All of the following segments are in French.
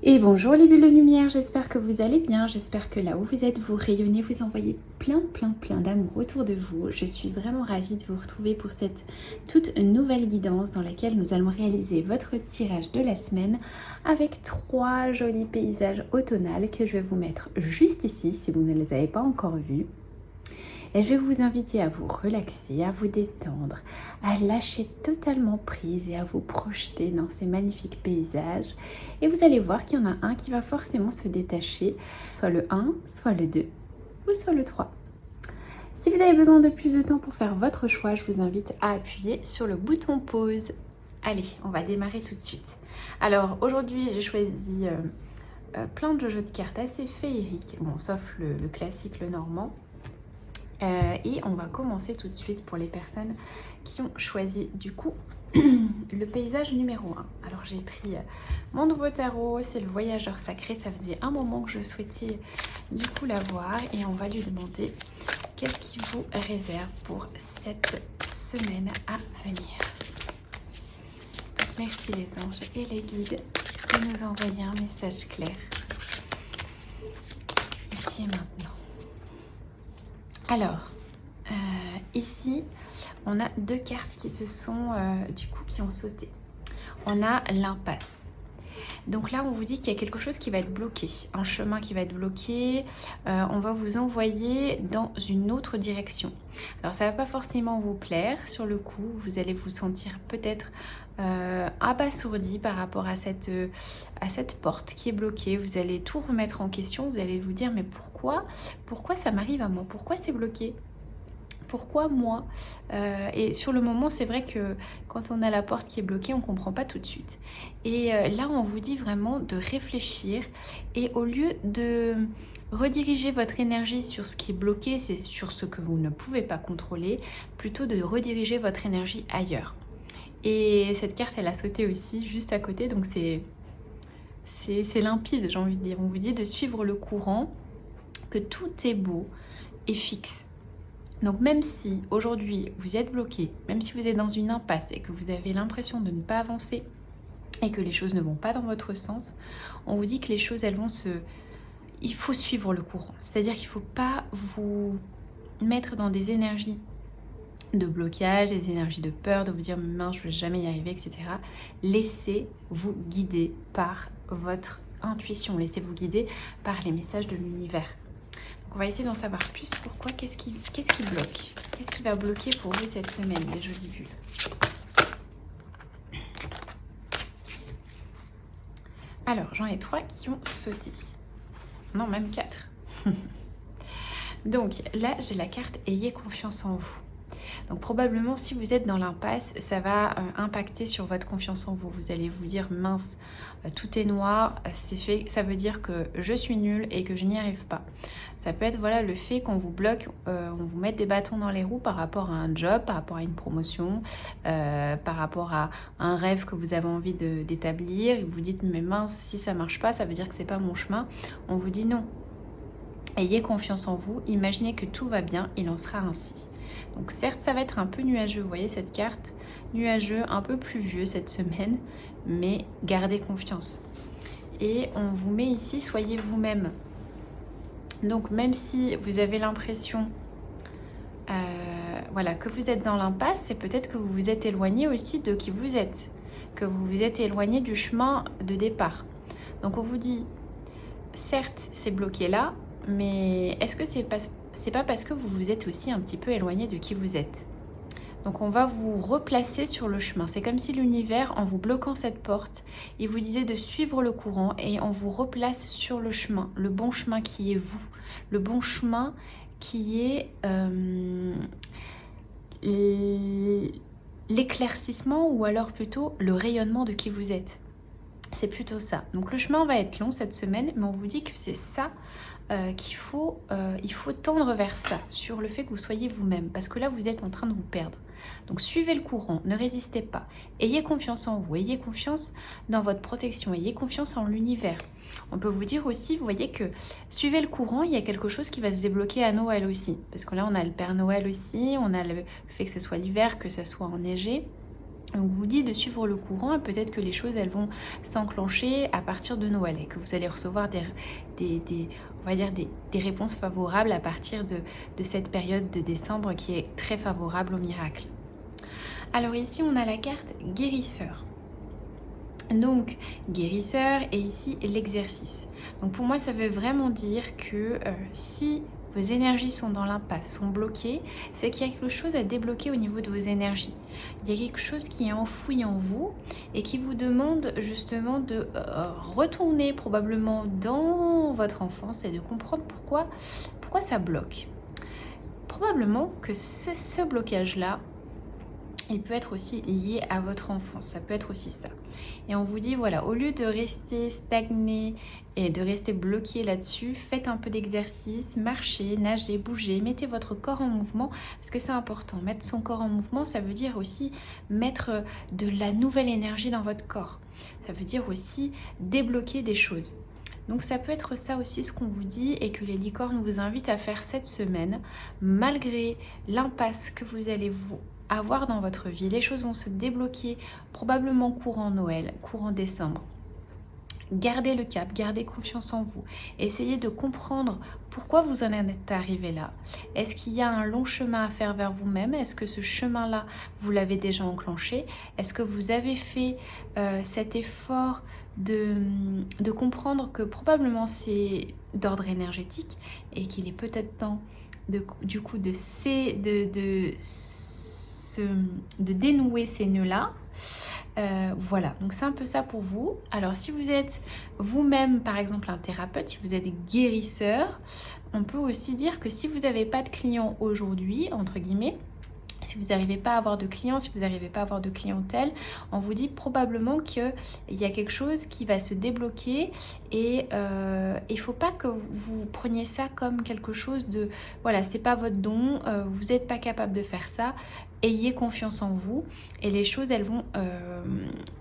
Et bonjour les bulles de lumière, j'espère que vous allez bien, j'espère que là où vous êtes, vous rayonnez, vous envoyez plein d'amour autour de vous. Je suis vraiment ravie de vous retrouver pour cette toute nouvelle guidance dans laquelle nous allons réaliser votre tirage de la semaine avec 3 jolis paysages automnales que je vais vous mettre juste ici si vous ne les avez pas encore vus. Et je vais vous inviter à vous relaxer, à vous détendre, à lâcher totalement prise et à vous projeter dans ces magnifiques paysages. Et vous allez voir qu'il y en a un qui va forcément se détacher, soit le 1, soit le 2 ou soit le 3. Si vous avez besoin de plus de temps pour faire votre choix, je vous invite à appuyer sur le bouton pause. Allez, on va démarrer tout de suite. Alors aujourd'hui, j'ai choisi plein de jeux de cartes assez féeriques, bon, sauf le classique, le normand. Et on va commencer tout de suite pour les personnes qui ont choisi du coup le paysage numéro 1. Alors j'ai pris mon nouveau tarot, c'est le voyageur sacré. Ça faisait un moment que je souhaitais du coup l'avoir et on va lui demander qu'est-ce qu'il vous réserve pour cette semaine à venir. Donc merci les anges et les guides de nous envoyer un message clair ici et maintenant. Alors, ici, on a 2 cartes qui se sont, qui ont sauté. On a l'impasse. Donc là, on vous dit qu'il y a quelque chose qui va être bloqué, un chemin qui va être bloqué. On va vous envoyer dans une autre direction. Alors, ça ne va pas forcément vous plaire sur le coup. Vous allez vous sentir peut-être abasourdi par rapport à cette porte qui est bloquée. Vous allez tout remettre en question. Vous allez vous dire, mais pourquoi ça m'arrive à moi? Pourquoi c'est bloqué? Pourquoi moi? Et sur le moment, c'est vrai que quand on a la porte qui est bloquée, on ne comprend pas tout de suite. Et là, on vous dit vraiment de réfléchir et au lieu de rediriger votre énergie sur ce qui est bloqué, c'est sur ce que vous ne pouvez pas contrôler, plutôt de rediriger votre énergie ailleurs. Et cette carte, elle a sauté aussi juste à côté, donc c'est limpide, j'ai envie de dire. On vous dit de suivre le courant, que tout est beau et fixe. Donc même si aujourd'hui vous êtes bloqué, même si vous êtes dans une impasse et que vous avez l'impression de ne pas avancer et que les choses ne vont pas dans votre sens, on vous dit que les choses, elles vont il faut suivre le courant. C'est-à-dire qu'il ne faut pas vous mettre dans des énergies de blocage, des énergies de peur, de vous dire mince, je ne vais jamais y arriver, etc. Laissez-vous guider par votre intuition, laissez-vous guider par les messages de l'univers. Donc on va essayer d'en savoir plus. Pourquoi? Qu'est-ce qui bloque? Qu'est-ce qui va bloquer pour vous cette semaine, les jolies bulles? Alors, j'en ai 3 qui ont sauté. Non, même 4. Donc là, j'ai la carte « Ayez confiance en vous ». Donc probablement, si vous êtes dans l'impasse, ça va impacter sur votre confiance en vous. Vous allez vous dire, mince, tout est noir, c'est fait, ça veut dire que je suis nulle et que je n'y arrive pas. Ça peut être voilà, le fait qu'on vous bloque, on vous mette des bâtons dans les roues par rapport à un job, par rapport à une promotion, par rapport à un rêve que vous avez envie d'établir. Et vous dites, mais mince, si ça marche pas, ça veut dire que c'est pas mon chemin. On vous dit non. Ayez confiance en vous, imaginez que tout va bien, il en sera ainsi. Donc certes, ça va être un peu nuageux, vous voyez cette carte, nuageux, un peu pluvieux cette semaine, mais gardez confiance. Et on vous met ici, soyez vous-même. Donc même si vous avez l'impression que vous êtes dans l'impasse, c'est peut-être que vous vous êtes éloigné aussi de qui vous êtes, que vous vous êtes éloigné du chemin de départ. Donc on vous dit, certes, c'est bloqué là, mais est-ce que c'est pas parce que vous vous êtes aussi un petit peu éloigné de qui vous êtes? Donc on va vous replacer sur le chemin. C'est comme si l'univers, en vous bloquant cette porte, il vous disait de suivre le courant et on vous replace sur le chemin, le bon chemin qui est vous, le bon chemin qui est l'éclaircissement ou alors plutôt le rayonnement de qui vous êtes. C'est plutôt ça. Donc le chemin va être long cette semaine, mais on vous dit que c'est ça il faut tendre vers ça, sur le fait que vous soyez vous-même, parce que là vous êtes en train de vous perdre. Donc suivez le courant, ne résistez pas, ayez confiance en vous, ayez confiance dans votre protection, ayez confiance en l'univers. On peut vous dire aussi, vous voyez que suivez le courant, il y a quelque chose qui va se débloquer à Noël aussi, parce que là on a le Père Noël aussi, on a le fait que ce soit l'hiver, que ça soit enneigé. Donc vous dit de suivre le courant et peut-être que les choses elles vont s'enclencher à partir de Noël et que vous allez recevoir on va dire des réponses favorables à partir de cette période de décembre qui est très favorable au miracle. Alors ici on a la carte guérisseur. Donc guérisseur et ici l'exercice. Donc pour moi ça veut vraiment dire que si vos énergies sont dans l'impasse, sont bloquées, c'est qu'il y a quelque chose à débloquer au niveau de vos énergies. Il y a quelque chose qui est enfoui en vous et qui vous demande justement de retourner probablement dans votre enfance et de comprendre pourquoi ça bloque. Probablement que ce blocage-là, il peut être aussi lié à votre enfance, ça peut être aussi ça. Et on vous dit, voilà, au lieu de rester stagné et de rester bloqué là-dessus, faites un peu d'exercice, marchez, nagez, bougez, mettez votre corps en mouvement, parce que c'est important. Mettre son corps en mouvement, ça veut dire aussi mettre de la nouvelle énergie dans votre corps. Ça veut dire aussi débloquer des choses. Donc ça peut être ça aussi ce qu'on vous dit et que les licornes vous invitent à faire cette semaine, malgré l'impasse que vous allez vous avoir dans votre vie. Les choses vont se débloquer probablement courant Noël, courant décembre. Gardez le cap, gardez confiance en vous. Essayez de comprendre pourquoi vous en êtes arrivé là. Est-ce qu'il y a un long chemin à faire vers vous-même? Est-ce que ce chemin-là, vous l'avez déjà enclenché? Est-ce que vous avez fait cet effort de comprendre que probablement c'est d'ordre énergétique et qu'il est peut-être temps du coup de dénouer ces nœuds-là? Voilà, donc c'est un peu ça pour vous. Alors si vous êtes vous-même par exemple un thérapeute, si vous êtes guérisseur, on peut aussi dire que si vous n'avez pas de clients aujourd'hui, entre guillemets, si vous n'arrivez pas à avoir de clients, si vous n'arrivez pas à avoir de clientèle, on vous dit probablement qu'il y a quelque chose qui va se débloquer et il ne faut pas que vous preniez ça comme quelque chose de... Voilà, c'est pas votre don, vous n'êtes pas capable de faire ça. Ayez confiance en vous et les choses, elles vont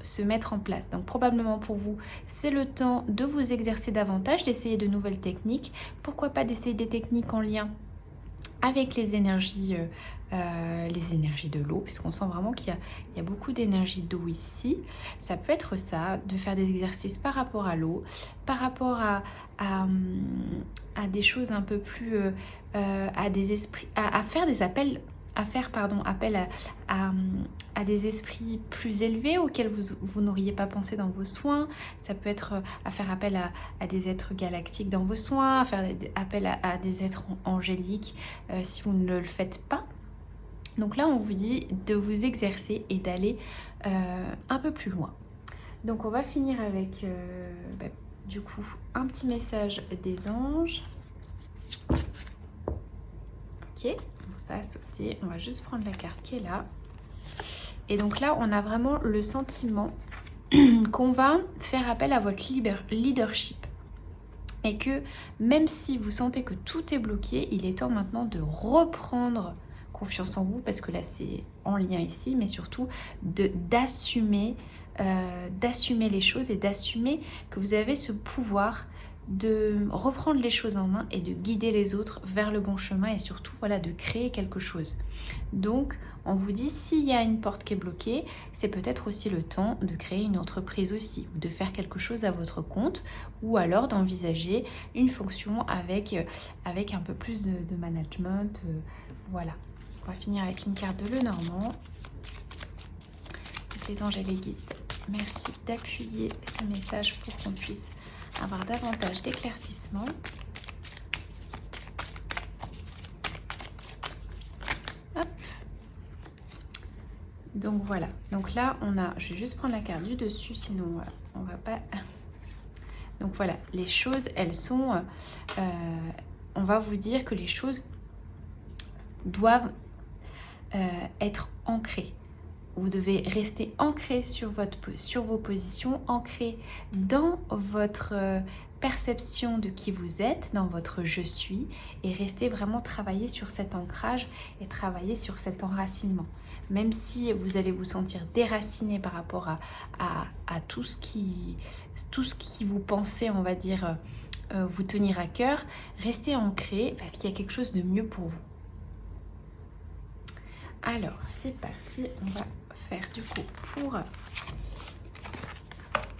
se mettre en place. Donc probablement pour vous, c'est le temps de vous exercer davantage, d'essayer de nouvelles techniques. Pourquoi pas d'essayer des techniques en lien avec les énergies de l'eau, puisqu'on sent vraiment qu'il y a beaucoup d'énergie d'eau ici. Ça peut être ça, de faire des exercices par rapport à l'eau, par rapport à des choses un peu plus... à des esprits, à faire des appels... appel à des esprits plus élevés auxquels vous n'auriez pas pensé dans vos soins. Ça peut être à faire appel à des êtres galactiques dans vos soins, à faire appel à des êtres angéliques si vous ne le faites pas. Donc là, on vous dit de vous exercer et d'aller un peu plus loin. Donc on va finir avec du coup un petit message des anges. Ok, ça a sauté. On va juste prendre la carte qui est là. Et donc là, on a vraiment le sentiment qu'on va faire appel à votre leadership. Et que même si vous sentez que tout est bloqué, il est temps maintenant de reprendre confiance en vous, parce que là c'est en lien ici, mais surtout d'assumer les choses et d'assumer que vous avez ce pouvoir de reprendre les choses en main et de guider les autres vers le bon chemin et surtout voilà de créer quelque chose. Donc on vous dit, s'il y a une porte qui est bloquée, c'est peut-être aussi le temps de créer une entreprise aussi, ou de faire quelque chose à votre compte, ou alors d'envisager une fonction avec un peu plus de management. Voilà. On va finir avec une carte de Lenormand. Les anges et les guides, merci d'appuyer ce message pour qu'on puisse avoir davantage d'éclaircissement. Hop. Donc voilà, donc là on a, je vais juste prendre la carte du dessus, sinon on va pas... Donc voilà, les choses, elles sont... on va vous dire que les choses doivent être ancrées. Vous devez rester ancré sur vos positions, ancré dans votre perception de qui vous êtes, dans votre je suis, et rester vraiment travailler sur cet ancrage et travailler sur cet enracinement. Même si vous allez vous sentir déraciné par rapport à tout ce qui vous pensez, on va dire, vous tenir à cœur, restez ancré parce qu'il y a quelque chose de mieux pour vous. Alors, c'est parti, on va faire du coup pour...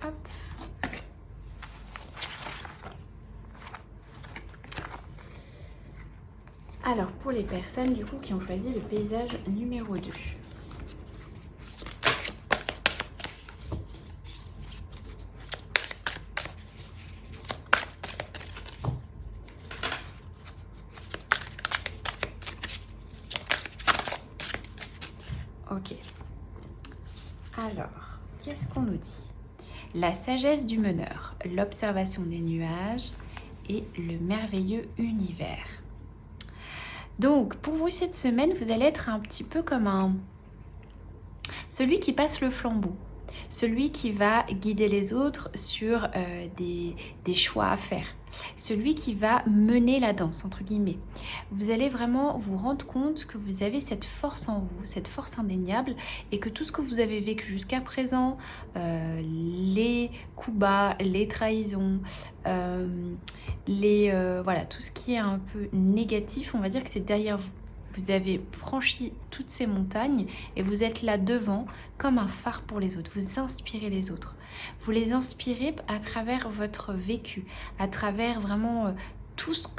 Hop. Alors, pour les personnes du coup qui ont choisi le paysage numéro 2. Ok. Alors, qu'est-ce qu'on nous dit? La sagesse du meneur, l'observation des nuages et le merveilleux univers. Donc, pour vous, cette semaine, vous allez être un petit peu comme celui qui passe le flambeau, celui qui va guider les autres sur des choix à faire, celui qui va mener la danse, entre guillemets. Vous allez vraiment vous rendre compte que vous avez cette force en vous, cette force indéniable, et que tout ce que vous avez vécu jusqu'à présent, les coups bas, les trahisons, voilà, tout ce qui est un peu négatif, on va dire que c'est derrière vous. Vous avez franchi toutes ces montagnes et vous êtes là devant comme un phare pour les autres. Vous inspirez les autres. Vous les inspirez à travers votre vécu, à travers vraiment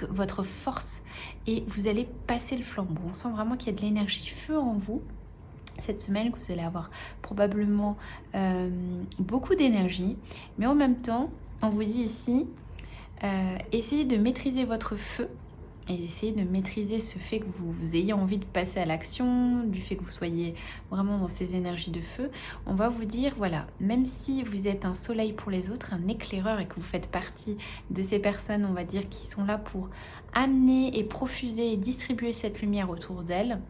votre force. Et vous allez passer le flambeau. On sent vraiment qu'il y a de l'énergie feu en vous cette semaine, que vous allez avoir probablement beaucoup d'énergie. Mais en même temps, on vous dit ici, essayez de maîtriser votre feu. Et essayez de maîtriser ce fait que vous ayez envie de passer à l'action, du fait que vous soyez vraiment dans ces énergies de feu. On va vous dire, voilà, même si vous êtes un soleil pour les autres, un éclaireur, et que vous faites partie de ces personnes, on va dire, qui sont là pour amener et profuser et distribuer cette lumière autour d'elles,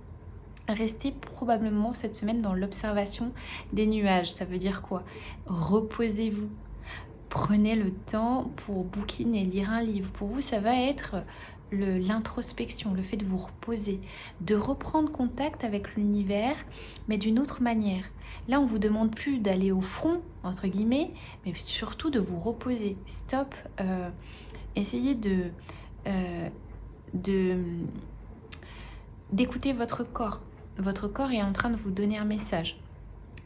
restez probablement cette semaine dans l'observation des nuages. Ça veut dire quoi? Reposez-vous. Prenez le temps pour bouquiner, lire un livre. Pour vous, ça va être l'introspection, le fait de vous reposer, de reprendre contact avec l'univers, mais d'une autre manière. Là, on ne vous demande plus d'aller au front, entre guillemets, mais surtout de vous reposer. Stop, essayez d'écouter votre corps. Votre corps est en train de vous donner un message.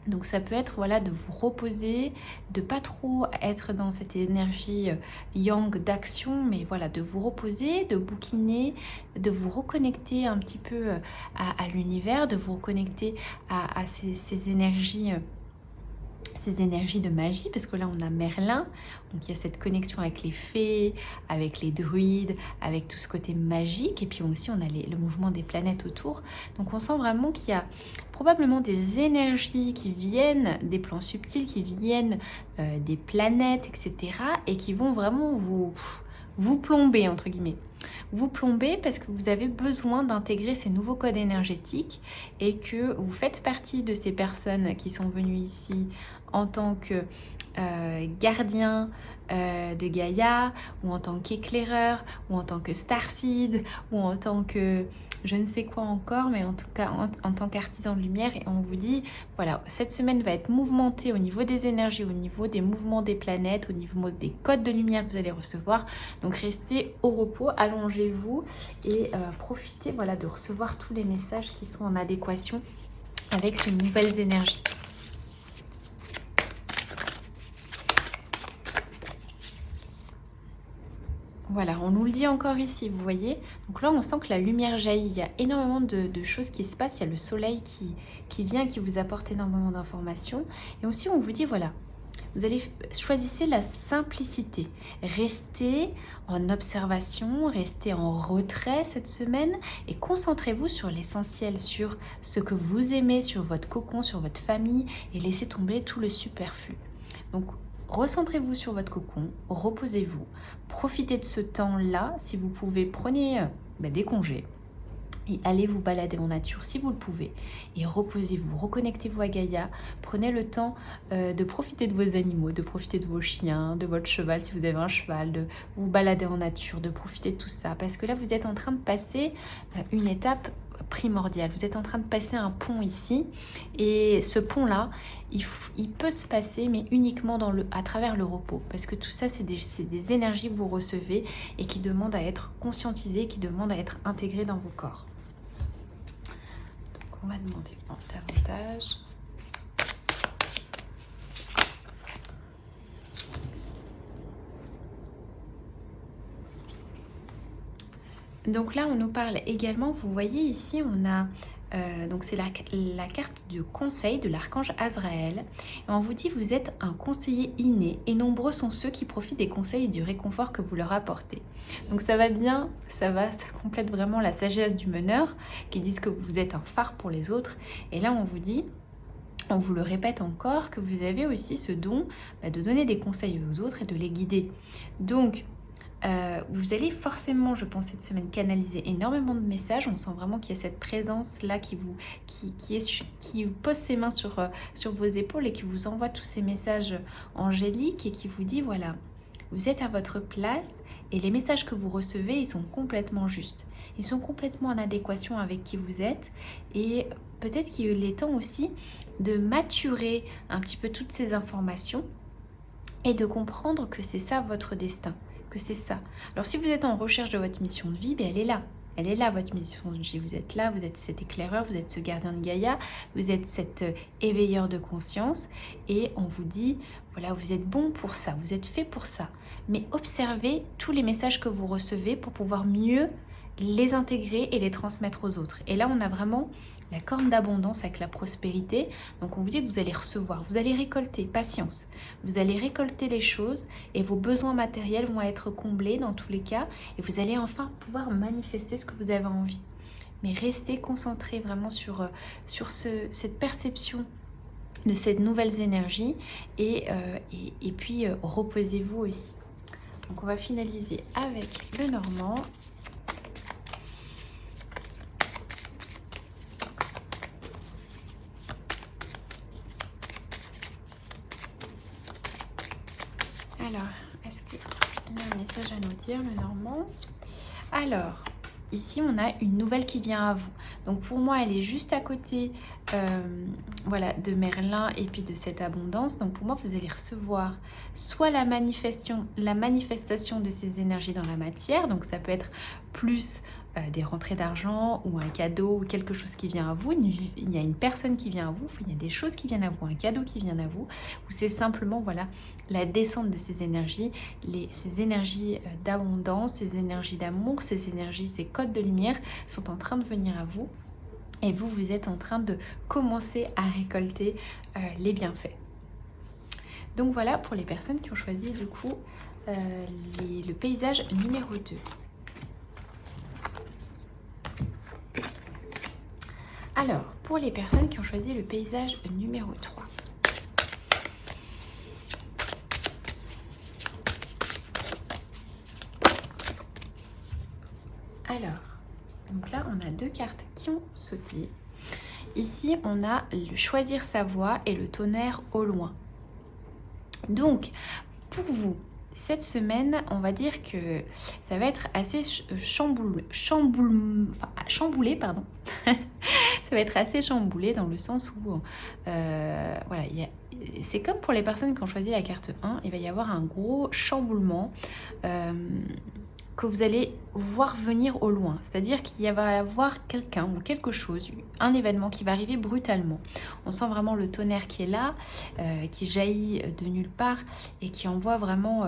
Donc ça peut être, voilà, de vous reposer, de pas trop être dans cette énergie yang d'action, mais voilà, de vous reposer, de bouquiner, de vous reconnecter un petit peu à l'univers, de vous reconnecter à ces énergies de magie, parce que là on a Merlin, donc il y a cette connexion avec les fées, avec les druides, avec tout ce côté magique, et puis aussi on a le mouvement des planètes autour. Donc on sent vraiment qu'il y a probablement des énergies qui viennent des plans subtils, qui viennent des planètes, etc., et qui vont vraiment vous plomber, entre guillemets. Vous plombez parce que vous avez besoin d'intégrer ces nouveaux codes énergétiques, et que vous faites partie de ces personnes qui sont venues ici en tant que gardien de Gaïa, ou en tant qu'éclaireur, ou en tant que starseed, ou en tant que je ne sais quoi encore, mais en tout cas en tant qu'artisan de lumière. Et on vous dit, voilà, cette semaine va être mouvementée au niveau des énergies, au niveau des mouvements des planètes, au niveau des codes de lumière que vous allez recevoir. Donc restez au repos, allongez-vous et profitez, voilà, de recevoir tous les messages qui sont en adéquation avec ces nouvelles énergies. Voilà, on nous le dit encore ici, vous voyez. Donc là, on sent que la lumière jaillit. Il y a énormément de choses qui se passent. Il y a le soleil qui vient, qui vous apporte énormément d'informations. Et aussi, on vous dit, voilà, vous allez choisir la simplicité. Restez en observation, restez en retrait cette semaine et concentrez-vous sur l'essentiel, sur ce que vous aimez, sur votre cocon, sur votre famille, et laissez tomber tout le superflu. Donc, recentrez-vous sur votre cocon, reposez-vous, profitez de ce temps-là. Si vous pouvez, prenez des congés et allez vous balader en nature si vous le pouvez, et reposez-vous, reconnectez-vous à Gaïa. Prenez le temps de profiter de vos animaux, de profiter de vos chiens, de votre cheval si vous avez un cheval, de vous balader en nature, de profiter de tout ça, parce que là vous êtes en train de passer une étape primordiale. Vous êtes en train de passer un pont ici, et ce pont là il peut se passer, mais uniquement à travers le repos, parce que tout ça c'est des énergies que vous recevez et qui demandent à être conscientisées, qui demandent à être intégrées dans vos corps. Donc on va demander davantage. Donc là, on nous parle également, vous voyez ici, on a, donc c'est la carte du conseil de l'archange Azraël. Et on vous dit, vous êtes un conseiller inné et nombreux sont ceux qui profitent des conseils et du réconfort que vous leur apportez. Donc ça va bien, ça complète vraiment la sagesse du meneur qui disent que vous êtes un phare pour les autres. Et là, on vous dit, on vous le répète encore, que vous avez aussi ce don de donner des conseils aux autres et de les guider. Donc, vous allez forcément, je pense, cette semaine canaliser énormément de messages. On sent vraiment qu'il y a cette présence-là qui pose ses mains sur vos épaules et qui vous envoie tous ces messages angéliques et qui vous dit, voilà, vous êtes à votre place et les messages que vous recevez, ils sont complètement justes. Ils sont complètement en adéquation avec qui vous êtes et peut-être qu'il est temps aussi de maturer un petit peu toutes ces informations et de comprendre que c'est ça votre destin. Que c'est ça. Alors si vous êtes en recherche de votre mission de vie, elle est là. Elle est là, votre mission de vie. Vous êtes là, vous êtes cet éclaireur, vous êtes ce gardien de Gaïa, vous êtes cet éveilleur de conscience. Et on vous dit, voilà, vous êtes bon pour ça, vous êtes fait pour ça. Mais observez tous les messages que vous recevez pour pouvoir mieux les intégrer et les transmettre aux autres. Et là, on a vraiment la corne d'abondance avec la prospérité. Donc on vous dit que vous allez recevoir, vous allez récolter, patience. Vous allez récolter les choses et vos besoins matériels vont être comblés dans tous les cas. Et vous allez enfin pouvoir manifester ce que vous avez envie. Mais restez concentrés vraiment sur cette perception de ces nouvelles énergies et puis reposez-vous aussi. Donc on va finaliser avec le Normand. Alors, est-ce qu'il y a un message à nous dire, le Normand? Alors, ici, on a une nouvelle qui vient à vous. Donc, pour moi, elle est juste à côté voilà, de Merlin et puis de cette abondance. Donc, pour moi, vous allez recevoir soit la manifestation de ces énergies dans la matière. Donc, ça peut être plus des rentrées d'argent ou un cadeau ou quelque chose qui vient à vous. Il y a une personne qui vient à vous, il y a des choses qui viennent à vous, un cadeau qui vient à vous, ou c'est simplement voilà, la descente de ces énergies, ces énergies d'abondance, ces énergies d'amour, ces énergies, ces codes de lumière sont en train de venir à vous et vous, vous êtes en train de commencer à récolter les bienfaits. Donc voilà pour les personnes qui ont choisi du coup le paysage numéro 2. Alors, pour les personnes qui ont choisi le paysage numéro 3. Alors, donc là, on a deux cartes qui ont sauté. Ici, on a le choisir sa voie et le tonnerre au loin. Donc, pour vous, cette semaine, on va dire que ça va être assez chamboulé, pardon. Ça va être assez chamboulé dans le sens où, voilà, c'est comme pour les personnes qui ont choisi la carte 1, il va y avoir un gros chamboulement que vous allez voir venir au loin. C'est-à-dire qu'il va y avoir quelqu'un ou quelque chose, un événement qui va arriver brutalement. On sent vraiment le tonnerre qui est là, qui jaillit de nulle part et qui envoie vraiment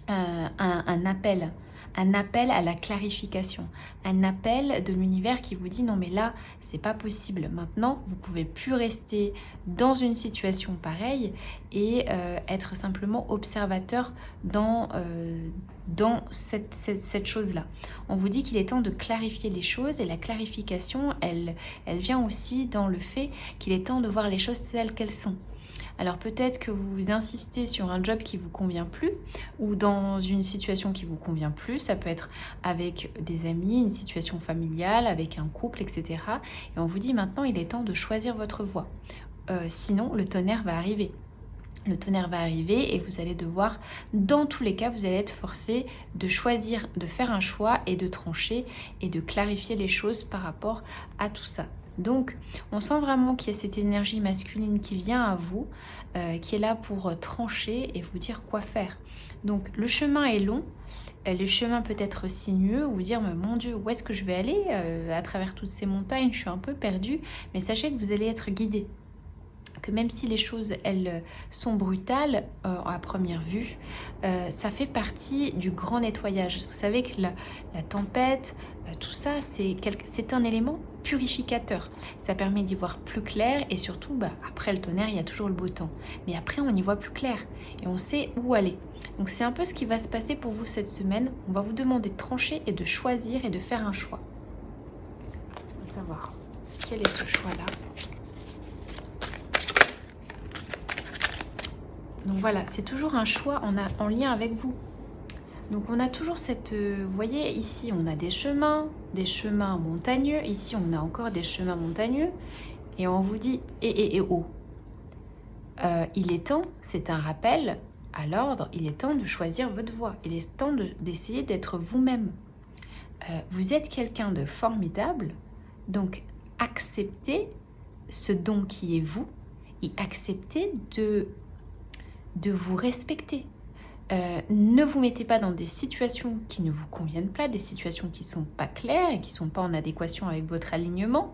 un appel à la clarification, un appel de l'univers qui vous dit non mais là c'est pas possible, maintenant vous pouvez plus rester dans une situation pareille et être simplement observateur dans cette chose-là. On vous dit qu'il est temps de clarifier les choses et la clarification elle vient aussi dans le fait qu'il est temps de voir les choses telles qu'elles sont. Alors peut-être que vous insistez sur un job qui ne vous convient plus ou dans une situation qui ne vous convient plus. Ça peut être avec des amis, une situation familiale, avec un couple, etc. Et on vous dit maintenant il est temps de choisir votre voie. Sinon le tonnerre va arriver. Le tonnerre va arriver et vous allez devoir, dans tous les cas, vous allez être forcé de choisir, de faire un choix et de trancher et de clarifier les choses par rapport à tout ça. Donc, on sent vraiment qu'il y a cette énergie masculine qui vient à vous, qui est là pour trancher et vous dire quoi faire. Donc, le chemin est long, le chemin peut être sinueux, ou vous dire, mais mon Dieu, où est-ce que je vais aller à travers toutes ces montagnes, je suis un peu perdue, mais sachez que vous allez être guidé. que même si les choses, elles sont brutales à première vue, ça fait partie du grand nettoyage. Vous savez que la tempête, tout ça, c'est un élément purificateur. Ça permet d'y voir plus clair et surtout, après le tonnerre, il y a toujours le beau temps. Mais après, on y voit plus clair et on sait où aller. Donc c'est un peu ce qui va se passer pour vous cette semaine. On va vous demander de trancher et de choisir et de faire un choix. On va savoir quel est ce choix-là. Donc voilà, c'est toujours un choix en lien avec vous. Donc on a toujours cette... vous voyez, ici on a des chemins montagneux. Ici on a encore des chemins montagneux. Et on vous dit, oh, il est temps, c'est un rappel à l'ordre, il est temps de choisir votre voie. Il est temps d'essayer d'être vous-même. Vous êtes quelqu'un de formidable, donc acceptez ce don qui est vous et acceptez de vous respecter. Ne vous mettez pas dans des situations qui ne vous conviennent pas, des situations qui ne sont pas claires et qui ne sont pas en adéquation avec votre alignement.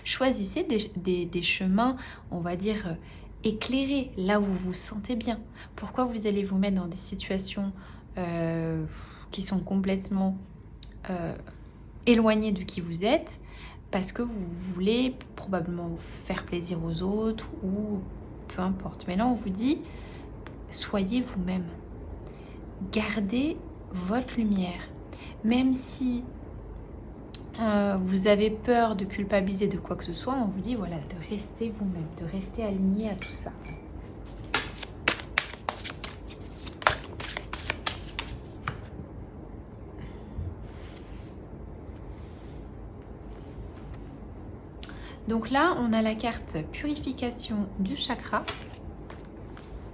Choisissez des chemins, on va dire, éclairés, là où vous vous sentez bien. Pourquoi vous allez vous mettre dans des situations qui sont complètement éloignées de qui vous êtes? Parce que vous voulez probablement faire plaisir aux autres ou peu importe. Mais là, on vous dit, soyez vous-même. Gardez votre lumière. Même si vous avez peur de culpabiliser de quoi que ce soit, on vous dit voilà, de rester vous-même, de rester aligné à tout ça. Donc là, on a la carte purification du chakra.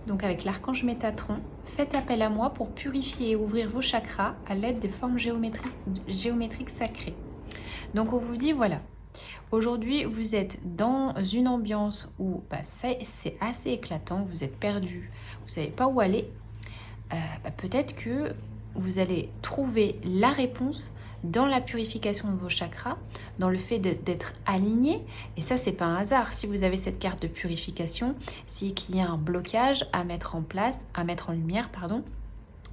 Donc avec l'archange Métatron, faites appel à moi pour purifier et ouvrir vos chakras à l'aide des formes géométriques sacrées. Donc on vous dit voilà, aujourd'hui vous êtes dans une ambiance où c'est assez éclatant, vous êtes perdu, vous ne savez pas où aller. Peut-être que vous allez trouver la réponse dans la purification de vos chakras, dans le fait d'être aligné. Et ça, c'est pas un hasard. Si vous avez cette carte de purification, c'est qu'il y a un blocage à mettre en place, à mettre en lumière, pardon,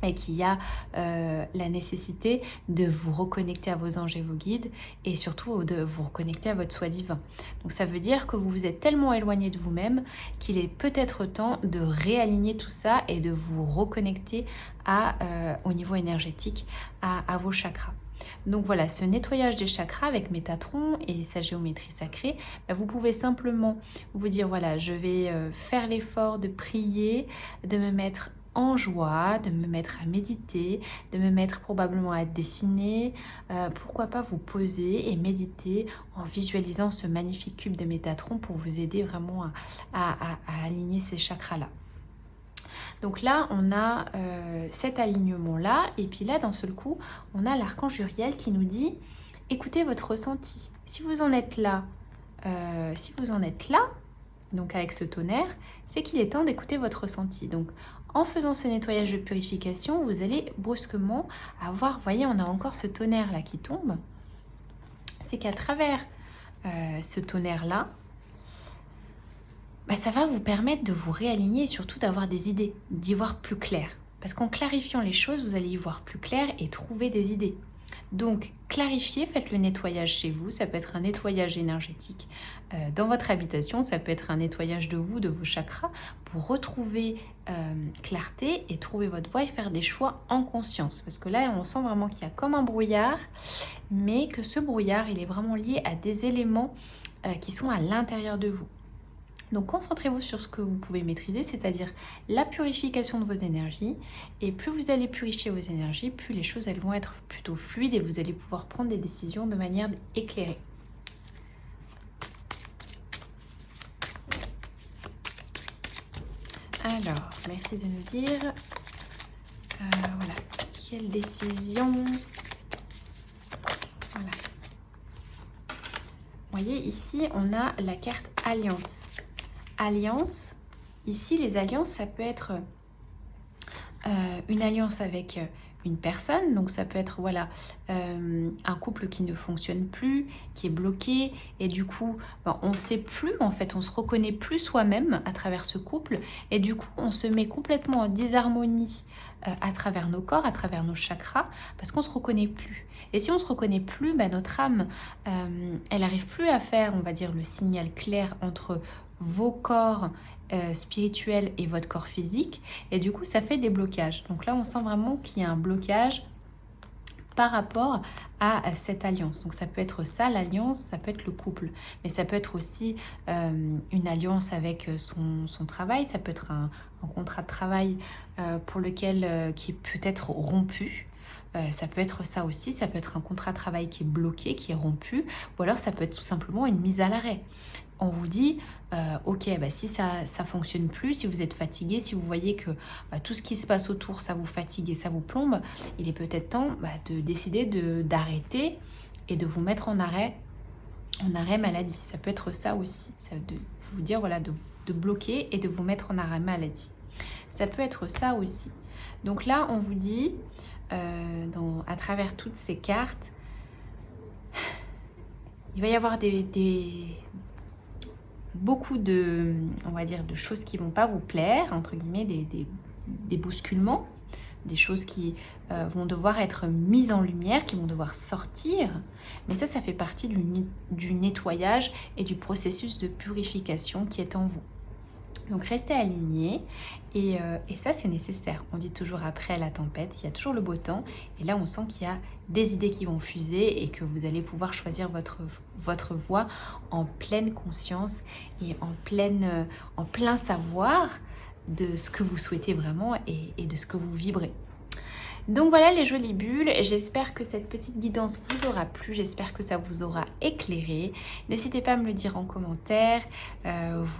et qu'il y a la nécessité de vous reconnecter à vos anges et vos guides, et surtout de vous reconnecter à votre soi divin. Donc ça veut dire que vous vous êtes tellement éloigné de vous-même qu'il est peut-être temps de réaligner tout ça et de vous reconnecter au niveau énergétique, à vos chakras. Donc voilà, ce nettoyage des chakras avec Métatron et sa géométrie sacrée, vous pouvez simplement vous dire voilà, je vais faire l'effort de prier, de me mettre en joie, de me mettre à méditer, de me mettre probablement à dessiner. Pourquoi pas vous poser et méditer en visualisant ce magnifique cube de Métatron pour vous aider vraiment à aligner ces chakras-là. Donc là, on a cet alignement-là. Et puis là, d'un seul coup, on a l'archange Uriel qui nous dit « Écoutez votre ressenti. Si vous en êtes là, donc avec ce tonnerre, c'est qu'il est temps d'écouter votre ressenti. » Donc, en faisant ce nettoyage de purification, vous allez brusquement avoir... Vous voyez, on a encore ce tonnerre-là qui tombe. C'est qu'à travers ce tonnerre-là, ça va vous permettre de vous réaligner et surtout d'avoir des idées, d'y voir plus clair. Parce qu'en clarifiant les choses, vous allez y voir plus clair et trouver des idées. Donc, clarifiez, faites le nettoyage chez vous. Ça peut être un nettoyage énergétique dans votre habitation. Ça peut être un nettoyage de vous, de vos chakras, pour retrouver clarté et trouver votre voie et faire des choix en conscience. Parce que là, on sent vraiment qu'il y a comme un brouillard, mais que ce brouillard, il est vraiment lié à des éléments qui sont à l'intérieur de vous. Donc concentrez-vous sur ce que vous pouvez maîtriser, c'est-à-dire la purification de vos énergies. Et plus vous allez purifier vos énergies, plus les choses elles vont être plutôt fluides et vous allez pouvoir prendre des décisions de manière éclairée. Alors, merci de nous dire, voilà, quelle décision. Voilà. Vous voyez, ici, on a la carte Alliance. Alliance, ici les alliances ça peut être une alliance avec une personne. Donc ça peut être voilà, un couple qui ne fonctionne plus, qui est bloqué, et du coup on ne sait plus, en fait on se reconnaît plus soi-même à travers ce couple, et du coup on se met complètement en disharmonie à travers nos corps, à travers nos chakras, parce qu'on ne se reconnaît plus. Et si on ne se reconnaît plus, notre âme, elle n'arrive plus à faire, on va dire, le signal clair entre vos corps spirituels et votre corps physique, et du coup ça fait des blocages. Donc là on sent vraiment qu'il y a un blocage par rapport à cette alliance. Donc ça peut être ça, l'alliance, ça peut être le couple, mais ça peut être aussi une alliance avec son travail, ça peut être un contrat de travail pour lequel qui peut être rompu. Ça peut être ça aussi, ça peut être un contrat de travail qui est bloqué, qui est rompu, ou alors ça peut être tout simplement une mise à l'arrêt. On vous dit, ok, si ça ne fonctionne plus, si vous êtes fatigué, si vous voyez que tout ce qui se passe autour, ça vous fatigue et ça vous plombe, il est peut-être temps de décider d'arrêter et de vous mettre en arrêt maladie. Ça peut être ça aussi, ça de vous dire voilà, de bloquer et de vous mettre en arrêt maladie. Ça peut être ça aussi. Donc là, on vous dit, à travers toutes ces cartes, il va y avoir beaucoup de, on va dire, de choses qui vont pas vous plaire, entre guillemets, des bousculements, des choses qui vont devoir être mises en lumière, qui vont devoir sortir. Mais ça fait partie du nettoyage et du processus de purification qui est en vous. Donc restez alignés et ça c'est nécessaire. On dit toujours après la tempête, il y a toujours le beau temps, et là on sent qu'il y a des idées qui vont fuser et que vous allez pouvoir choisir votre voie en pleine conscience et en plein savoir de ce que vous souhaitez vraiment et de ce que vous vibrez. Donc voilà les jolies bulles, j'espère que cette petite guidance vous aura plu, j'espère que ça vous aura éclairé. N'hésitez pas à me le dire en commentaire,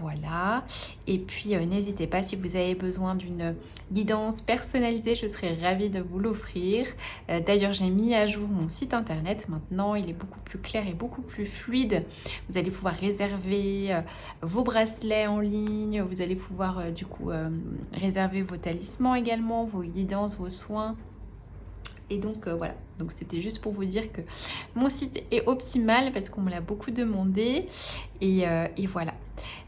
voilà. Et puis n'hésitez pas, si vous avez besoin d'une guidance personnalisée, je serai ravie de vous l'offrir. D'ailleurs j'ai mis à jour mon site internet, maintenant il est beaucoup plus clair et beaucoup plus fluide. Vous allez pouvoir réserver vos bracelets en ligne, vous allez pouvoir du coup réserver vos talismans également, vos guidances, vos soins. Et donc voilà, donc c'était juste pour vous dire que mon site est optimal parce qu'on me l'a beaucoup demandé et voilà.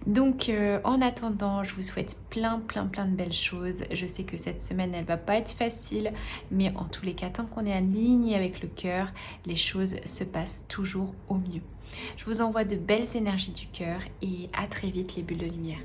Donc en attendant, je vous souhaite plein de belles choses. Je sais que cette semaine elle va pas être facile, mais en tous les cas, tant qu'on est aligné avec le cœur, les choses se passent toujours au mieux. Je vous envoie de belles énergies du cœur et à très vite les bulles de lumière.